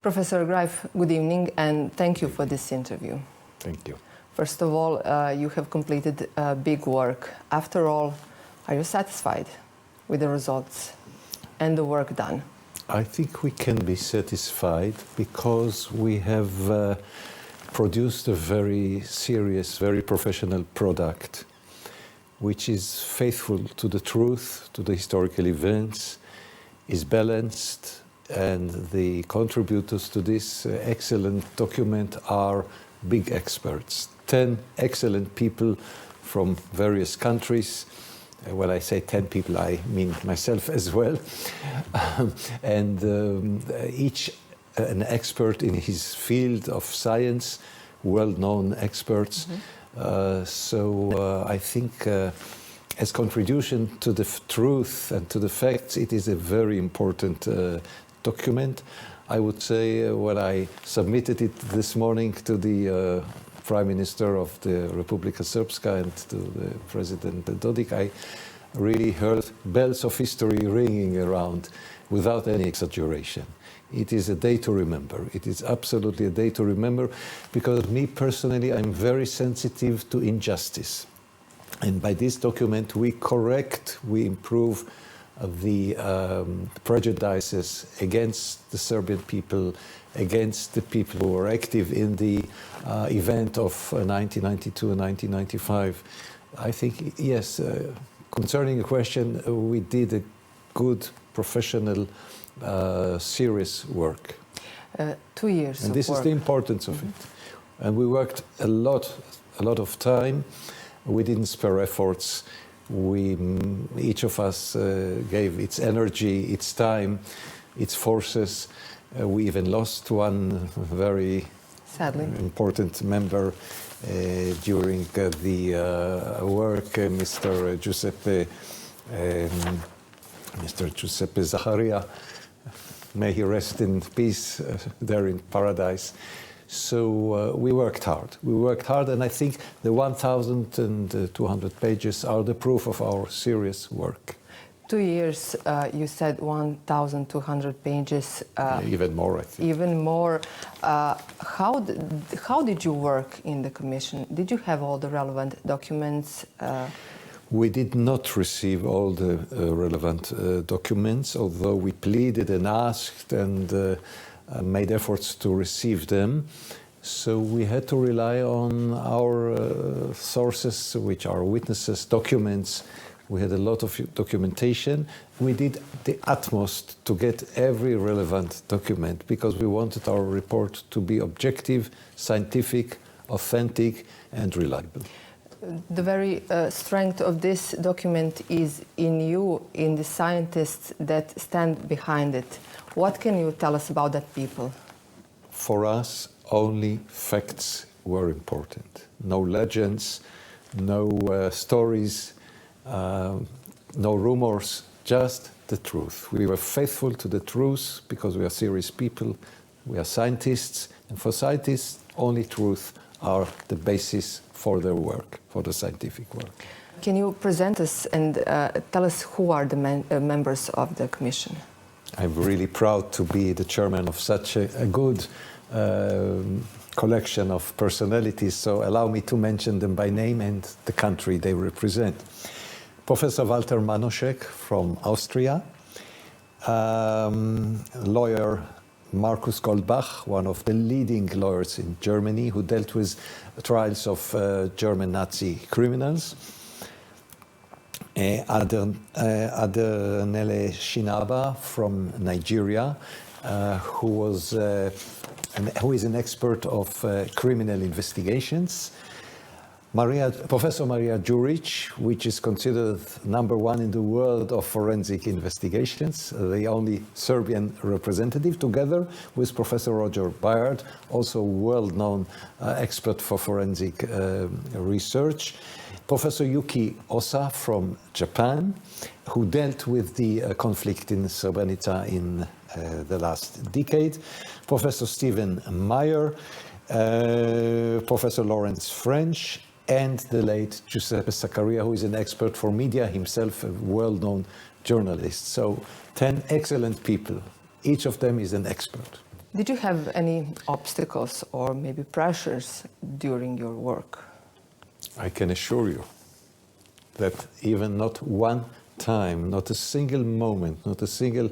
Professor Greif, good evening, and thank you for this interview. Thank you. First of all, you have completed big work. After all, are you satisfied with the results and the work done? I think we can be satisfied because we have produced a very serious, very professional product, which is faithful to the truth, to the historical events, is balanced, and the contributors to this excellent document are big experts. 10 excellent people from various countries. When I say 10 people, I mean myself as well. And each an expert in his field of science, well-known experts. I think as contribution to the truth and to the facts, it is a very important document. I would say when I submitted it this morning to the Prime Minister of the Republika Srpska and to the President Dodik, I really heard bells of history ringing around without any exaggeration. It is a day to remember. It is absolutely a day to remember because me personally, I'm very sensitive to injustice. And by this document, we correct, we improve the prejudices against the Serbian people, against the people who were active in the event of 1992 and 1995. I think, yes, concerning the question, we did a good, professional, serious work. 2 years and of this work. is the importance of it. And we worked a lot of time. We didn't spare efforts. Each of us gave its energy, its time, its forces. We even lost one very sadly important member during the work, Mr. Giuseppe Zacharia. May he rest in peace there in paradise. So we worked hard. We worked hard, and I think the 1,200 pages are the proof of our serious work. 2 years, you said 1,200 pages. Even more, I think. Even more. How did you work in the Commission? Did you have all the relevant documents? We did not receive all the relevant documents, although we pleaded and asked and made efforts to receive them. So we had to rely on our sources, which are witnesses, documents. We had a lot of documentation. We did the utmost to get every relevant document because we wanted our report to be objective, scientific, authentic, and reliable. The very strength of this document is in you, in the scientists that stand behind it. What can you tell us about that people? For us, only facts were important. No legends, no stories, no rumors, just the truth. We were faithful to the truth because we are serious people, we are scientists, and for scientists, only truth are the basis for their work, for the scientific work. Can you present us and tell us who are the members of the Commission? I'm really proud to be the chairman of such a good collection of personalities, so allow me to mention them by name and the country they represent. Professor Walter Manoschek from Austria, lawyer Markus Goldbach, one of the leading lawyers in Germany who dealt with trials of German Nazi criminals. Adenele Shinaba from Nigeria, who is an expert of criminal investigations. Professor Maria Juric, which is considered #1 in the world of forensic investigations, the only Serbian representative, together with Professor Roger Bayard, also a well-known expert for forensic research. Professor Yuki Osa from Japan, who dealt with the conflict in Srebrenica in the last decade. Professor Stephen Meyer, Professor Lawrence French, and the late Giuseppe Zaccaria, who is an expert for media, himself a well-known journalist. So 10 excellent people. Each of them is an expert. Did you have any obstacles or maybe pressures during your work? I can assure you that even not one time, not a single moment, not a single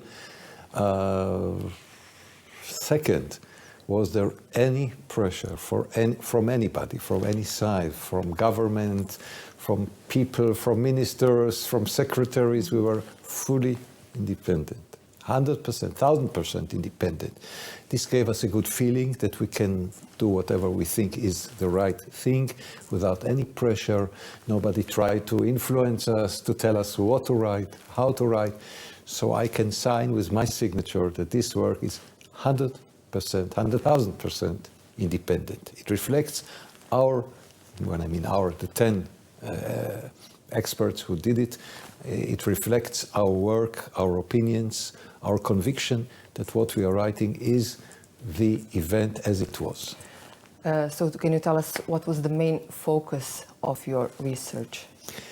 second was there any pressure from anybody, from any side, from government, from people, from ministers, from secretaries. We were fully independent, 100%, 1000% independent. This gave us a good feeling that we can do whatever we think is the right thing without any pressure. Nobody tried to influence us, to tell us what to write, how to write. So I can sign with my signature that this work is 100%, 100,000% independent. It reflects our, when I mean our, the 10 experts who did it, it reflects our work, our opinions, our conviction that what we are writing is the event as it was. So can you tell us what was the main focus of your research?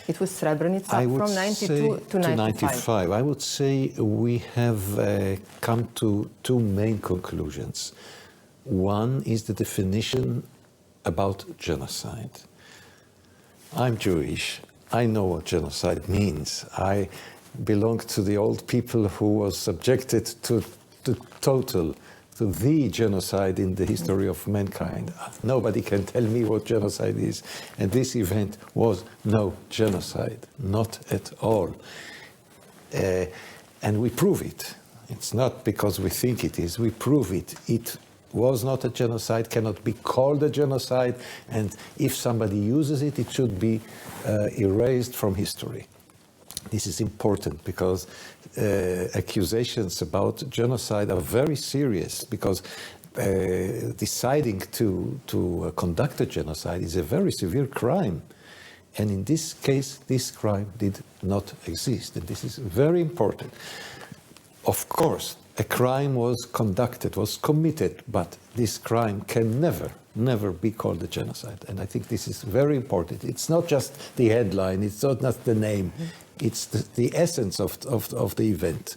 It was Srebrenica from 92 to 95. I would say we have come to two main conclusions. One is the definition about genocide. I'm Jewish. I know what genocide means. I belong to the old people who was subjected to the genocide in the history of mankind. Nobody can tell me what genocide is. And this event was no genocide, not at all. And we prove it. It's not because we think it is, we prove it. It was not a genocide, cannot be called a genocide, and if somebody uses it, it should be erased from history. This is important because accusations about genocide are very serious, because deciding to conduct a genocide is a very severe crime. And in this case, this crime did not exist, and this is very important. Of course, a crime was conducted, was committed, but this crime can never be called a genocide. And I think this is very important. It's not just the headline, it's not just the name, it's the essence of the event.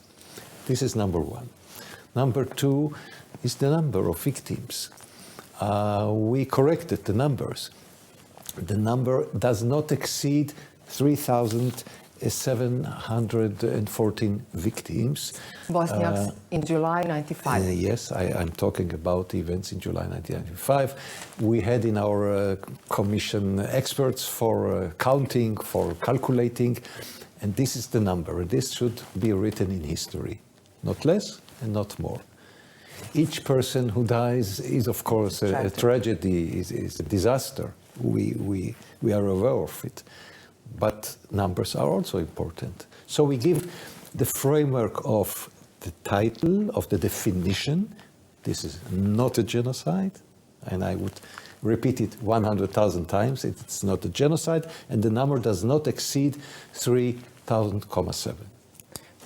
This is number one. Number two is the number of victims. We corrected the numbers. The number does not exceed 3,714 victims. Bosniaks in July 95. Yes, I'm talking about events in July 1995. We had in our commission experts for counting, for calculating, and this is the number. This should be written in history, not less and not more. Each person who dies is, of course, a tragedy, is a disaster. We are aware of it. But numbers are also important. So we give the framework of the title, of the definition. This is not a genocide, and I would repeat it 100,000 times. It's not a genocide, and the number does not exceed 3,000,7.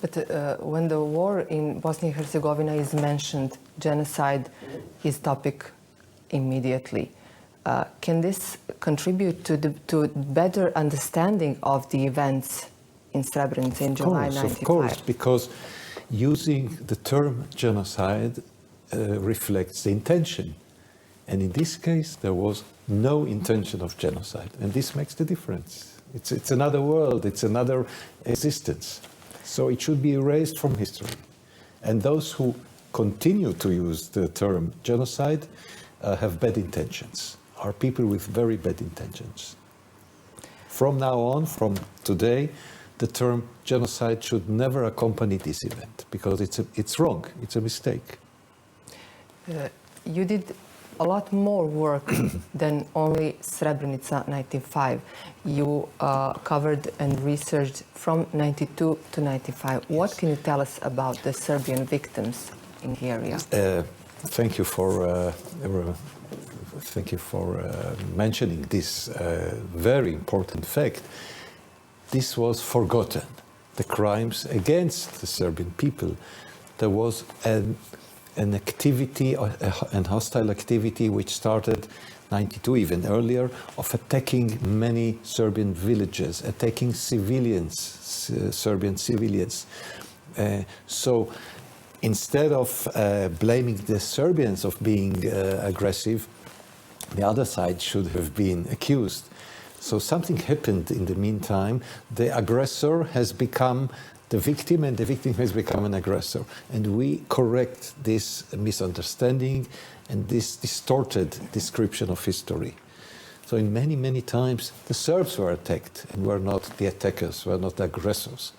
But when the war in Bosnia and Herzegovina is mentioned, genocide is topic immediately. Can this contribute to better understanding of the events in Srebrenica in July 95? Of course, because using the term genocide reflects the intention. And in this case, there was no intention of genocide. And this makes the difference. It's another world, it's another existence. So it should be erased from history. And those who continue to use the term genocide have bad intentions. Are people with very bad intentions. From now on, from today, the term genocide should never accompany this event, because it's wrong, it's a mistake. You did a lot more work than only Srebrenica 95. You covered and researched from 92 to 95. Yes. What can you tell us about the Serbian victims in the area? Thank you for mentioning this very important fact. This was forgotten. The crimes against the Serbian people. There was an activity, an hostile activity, which started 92, even earlier, of attacking many Serbian villages, attacking civilians, Serbian civilians. So instead of blaming the Serbians of being aggressive, the other side should have been accused. So something happened in the meantime. The aggressor has become the victim, and the victim has become an aggressor. And we correct this misunderstanding and this distorted description of history. So in many, many times, the Serbs were attacked and were not the attackers, were not the aggressors.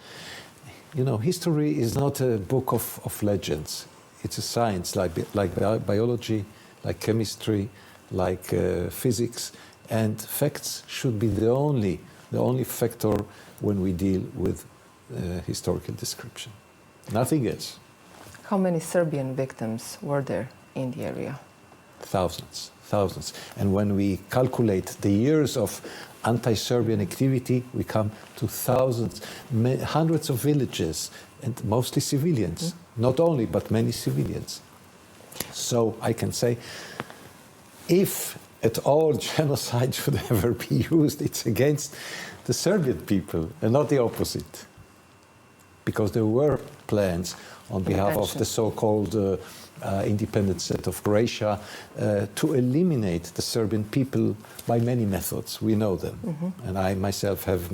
You know, history is not a book of legends. It's a science like biology, like chemistry, like physics, and facts should be the only factor when we deal with historical description. Nothing else. How many Serbian victims were there in the area? Thousands. And when we calculate the years of anti-Serbian activity, we come to thousands, hundreds of villages, and mostly civilians. Not only, but many civilians. So I can say, if at all genocide should ever be used, it's against the Serbian people and not the opposite. Because there were plans on behalf of the so-called independent state of Croatia to eliminate the Serbian people by many methods. We know them. And I myself have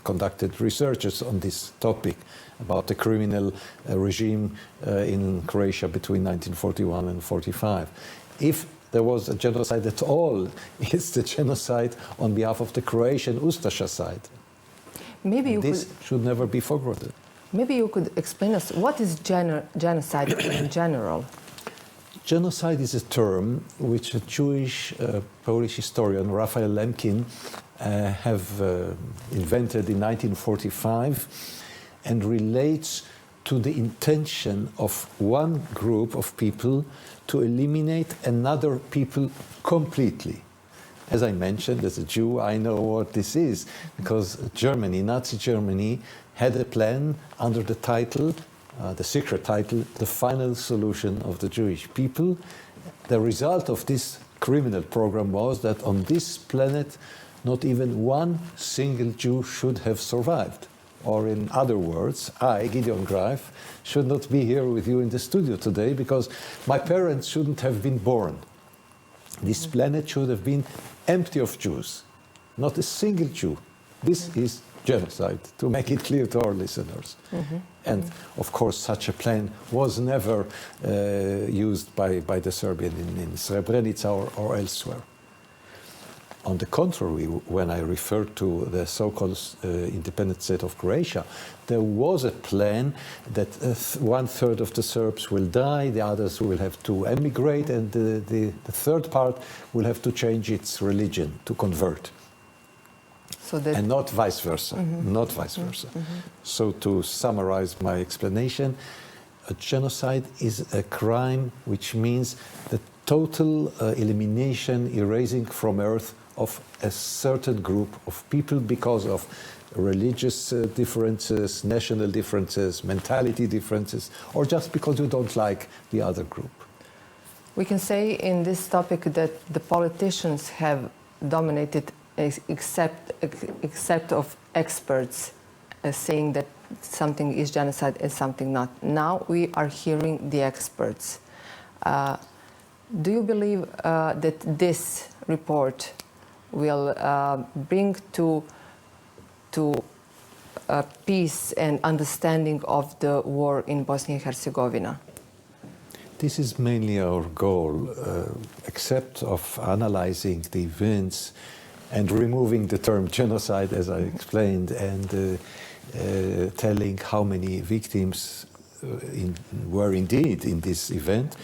conducted researches on this topic about the criminal regime in Croatia between 1941 and 1945. If there was a genocide at all, it's the genocide on behalf of the Croatian Ustasha side. This should never be forgotten. Maybe you could explain us what is genocide in general? Genocide is a term which a Jewish Polish historian, Raphael Lemkin, have invented in 1945 and relates to the intention of one group of people to eliminate another people completely. As I mentioned, as a Jew, I know what this is, because Germany, Nazi Germany, had a plan under the title, the secret title, The Final Solution of the Jewish People. The result of this criminal program was that on this planet, not even one single Jew should have survived. Or in other words, I, Gideon Greif, should not be here with you in the studio today because my parents shouldn't have been born. This planet should have been empty of Jews, not a single Jew. This is genocide, to make it clear to our listeners. And of course, such a plan was never used by the Serbian in Srebrenica or elsewhere. On the contrary, when I referred to the so-called independent state of Croatia, there was a plan that 1/3 of the Serbs will die, the others will have to emigrate, and the third part will have to change its religion, to convert. And not vice versa, not vice versa. So to summarize my explanation, a genocide is a crime which means the total elimination, erasing from earth of a certain group of people because of religious differences, national differences, mentality differences, or just because you don't like the other group. We can say in this topic that the politicians have dominated except of experts saying that something is genocide and something not. Now we are hearing the experts. Do you believe that this report will bring to peace and understanding of the war in Bosnia and Herzegovina? This is mainly our goal, except of analyzing the events and removing the term genocide, as I explained, and telling how many victims were indeed in this event.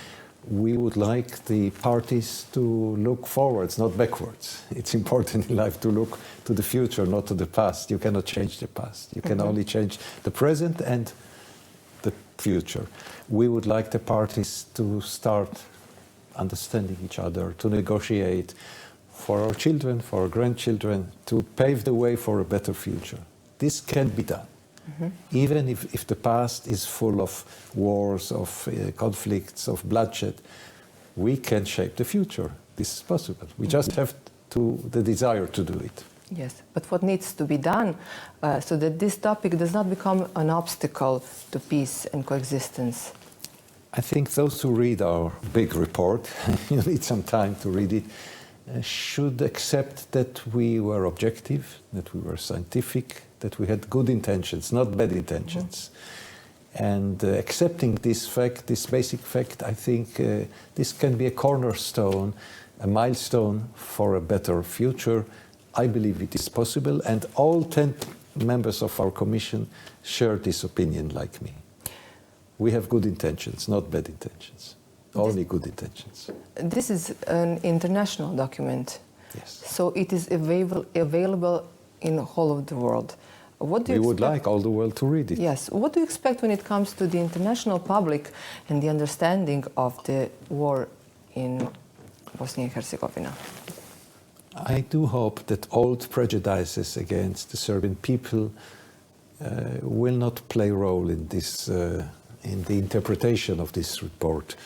We would like the parties to look forwards, not backwards. It's important in life to look to the future, not to the past. You cannot change the past. You can only change the present and the future. We would like the parties to start understanding each other, to negotiate for our children, for our grandchildren, to pave the way for a better future. This can be done. Even if the past is full of wars, of conflicts, of bloodshed, we can shape the future. This is possible. We just have the desire to do it. Yes, but what needs to be done so that this topic does not become an obstacle to peace and coexistence? I think those who read our big report, you need some time to read it, should accept that we were objective, that we were scientific, that we had good intentions, not bad intentions. And accepting this fact, this basic fact, I think this can be a cornerstone, a milestone for a better future. I believe it is possible, and all 10 members of our commission share this opinion like me. We have good intentions, not bad intentions. Only good intentions. This is an international document. Yes. So it is available in the whole of the world. What do you we would like all the world to read it. Yes. What do you expect when it comes to the international public and the understanding of the war in Bosnia and Herzegovina? I do hope that old prejudices against the Serbian people will not play a role in this, in the interpretation of this report.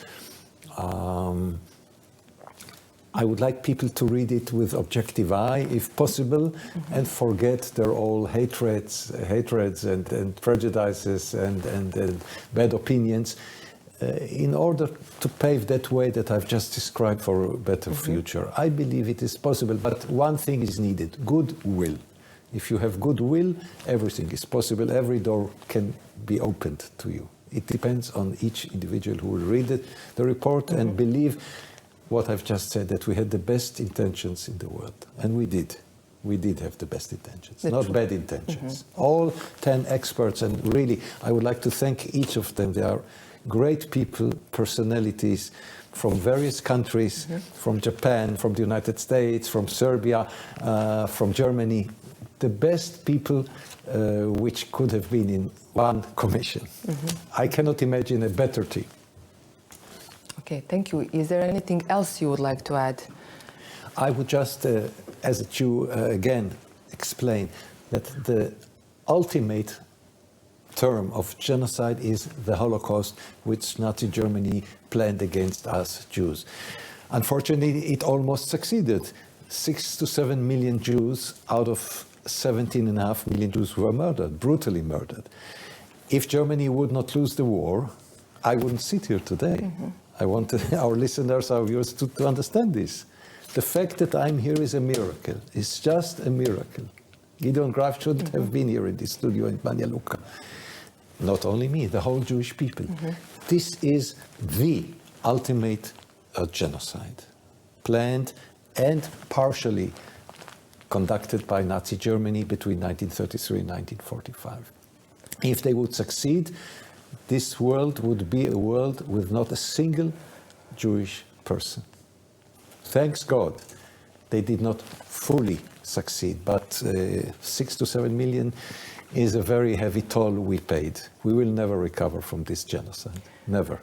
I would like people to read it with objective eye, if possible, and forget their old hatreds and prejudices and bad opinions, in order to pave that way that I've just described for a better future. I believe it is possible, but one thing is needed: goodwill. If you have goodwill, everything is possible. Every door can be opened to you. It depends on each individual who will read the report and believe what I've just said, that we had the best intentions in the world. And we did. We did have the best intentions, not bad intentions. All 10 experts, and really, I would like to thank each of them. They are great people, personalities from various countries, from Japan, from the United States, from Serbia, from Germany. The best people which could have been in one commission. I cannot imagine a better team. Okay, thank you. Is there anything else you would like to add? I would just, as a Jew, again, explain that the ultimate term of genocide is the Holocaust, which Nazi Germany planned against us Jews. Unfortunately, it almost succeeded. 6 to 7 million Jews out of 17.5 million Jews were murdered, brutally murdered. If Germany would not lose the war, I wouldn't sit here today. I want our listeners, our viewers to understand this. The fact that I'm here is a miracle. It's just a miracle. Gideon Greif shouldn't have been here in this studio in Banja Luka. Not only me, the whole Jewish people. This is the ultimate genocide, planned and partially conducted by Nazi Germany between 1933 and 1945. If they would succeed, this world would be a world with not a single Jewish person. Thanks God, they did not fully succeed, but 6 to 7 million is a very heavy toll we paid. We will never recover from this genocide, never.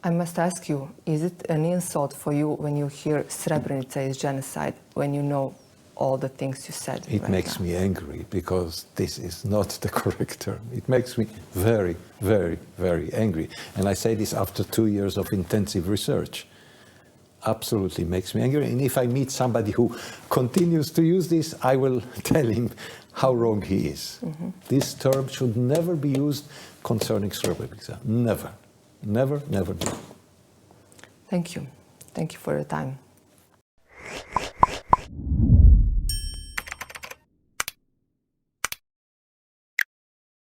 I must ask you, is it an insult for you when you hear Srebrenica is genocide, when you know all the things you said? It makes me angry, because this is not the correct term. It makes me very, very, very angry. And I say this after 2 years of intensive research. Absolutely makes me angry. And if I meet somebody who continues to use this, I will tell him how wrong he is. This term should never be used concerning Srebrenica. Never. Never, never. Thank you. Thank you for your time.